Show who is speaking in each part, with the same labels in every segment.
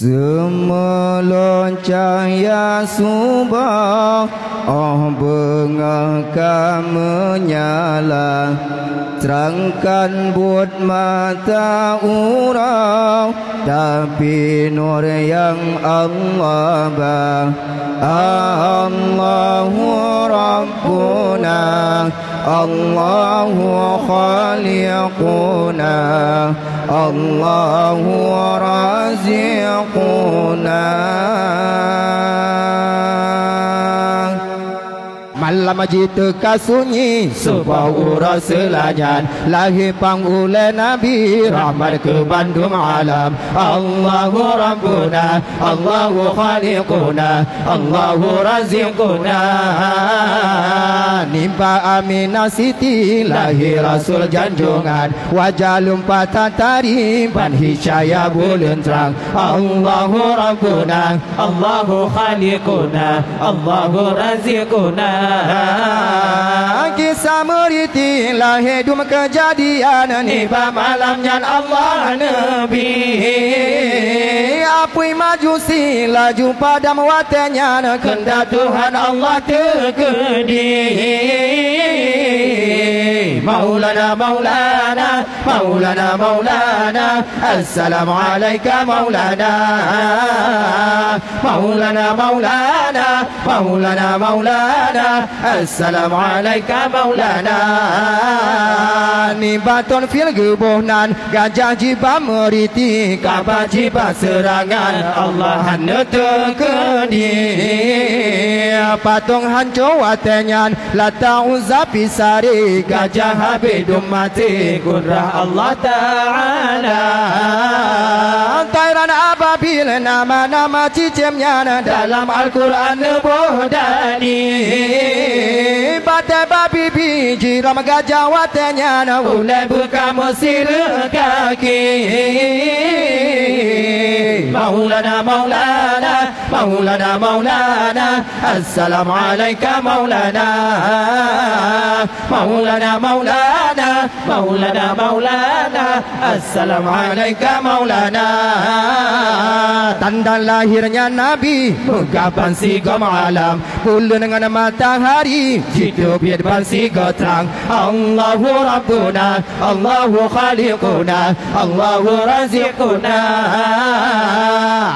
Speaker 1: Semelon cahaya subuh bengahkan menyala, terangkan buat mata urau, tapi nur yang Allah bah. Allahu Rabbuna, Allahu Khaliquna, Allahu Raziquna. Malam jitu kasunyi sebuah urang selajan, lahir pangulai Nabi rahmat ke Bandung alam. Allahu Rabbuna, Allahu Khaliquna, Allahu Raziquna. Nimba Aminah Siti lahir Rasul Janjungan, wajah lumpatan tarim ban hisyaya bulan terang. Allahu Rabbuna, Allahu Khaliquna, Allahu Raziquna. Kisah meriti lahir dum kejadian, niba malamnya Allah Nabi. Apui majusi laju pada watanya, kendak Tuhan Allah terkedi. Maulana Maulana, Maulana Maulana, Assalamualaikum Maulana. Maulana Maulana, Maulana Maulana, Assalamualaikum Maulana. Ni baton fil gebuhnan, gajah jiba meriti, kabar jiba serangan, Allah hanya terkedi. Patung hancur watenyan, lata uzab pisari, gajah habidum mati, kudrah Allah Ta'ala. Tairan ababil nama-nama cicimnya dalam Al-Quran nebodani. Batai babi biji ram gajah watanya, ulai buka mesir kaki. Maulana Maulana, Maulana Maulana, Assalamualaikum Maulana. Maulana Maulana, Maulana Maulana, Assalamualaikum Maulana. Tanda lahirnya Nabi menggapan siga malam, bulan dengan matahari hidup di depan siga terang. Allahu Rabbuna, Allahu Khaliquna, Allahu Raziquna.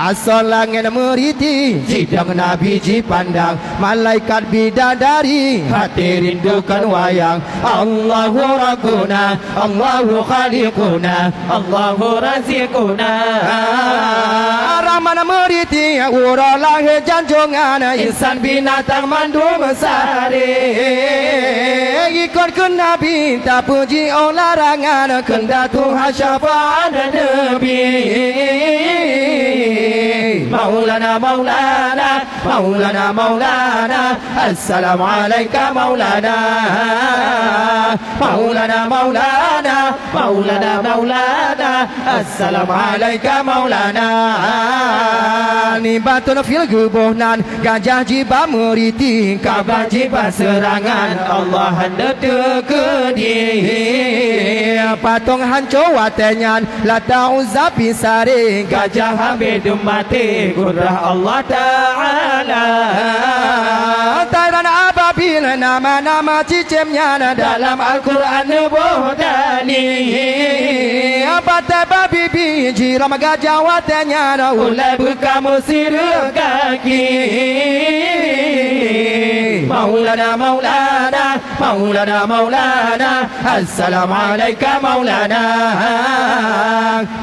Speaker 1: Asal langit meriti jidang Nabi dipandang, malaikat bidadari hati rindukan wayang. Allahu Rabbuna, Allahu Khaliquna, Allahu Raziquna. Rahman meriti urang lahir janjungan, insan binatang mandu besari. Ikut ke Nabi tak puji larangan, kendak Tuhan syafaat Nabi. Maulana Maulana, Maulana Maulana, Assalamualaikum Maulana. Maulana Maulana, Maulana Maulana, Assalamualaikum Maulana. Ni batun fil gebuhnan, gajah jiba meriti, kabar jiba serangan, Allah hendak terkedi. Patung hancur watenyan, lata uzab pisari, gajah habidum mati, kudrah Allah Ta'ala. Tairan ababil nama-nama cicimnya dalam Al-Quran nebodani. Batai babi biji ram gajah watanya, ulai buka mesir kaki. Maulana Maulana, Maulana Maulana, Assalamualaikum Maulana.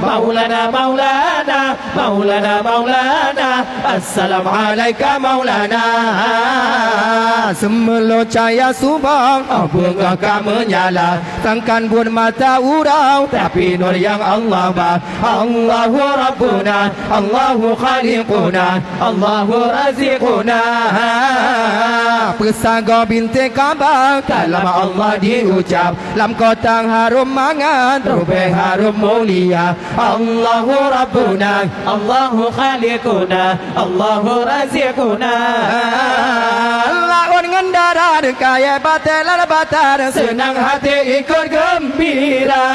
Speaker 1: Maulana Maulana, Maulana Maulana, Assalamualaikum Maulana. Semelo cahaya subuh bengahkan menyala, tangkan buat mata urau, tapi nur yang Allah bah. Allahu Rabbuna, Allahu Khaliquna, Allahu Raziquna. Pesaga binti Kaabah kalam Allah diucap, lam kotang harum mangan, rubeh harum mulia. Allahu Rabbuna, Allahu Khaliquna, Allahu Raziquna. Laun ngendara kaya batelan batar, senang hati ikut gembira.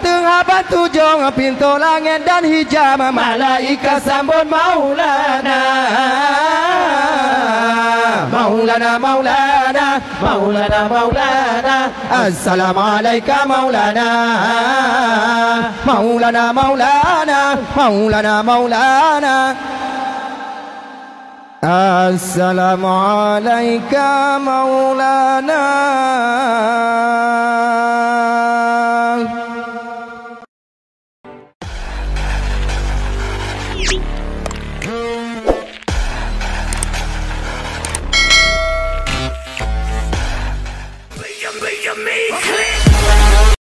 Speaker 1: Tengah Lapan tujuh pintu langit dan hijab, malaikat sambut Maulana. Maulana, Maulana, Maulana, Maulana. Assalamualaikum Maulana. Maulana, Maulana, Maulana, Maulana. Assalamualaikum Maulana.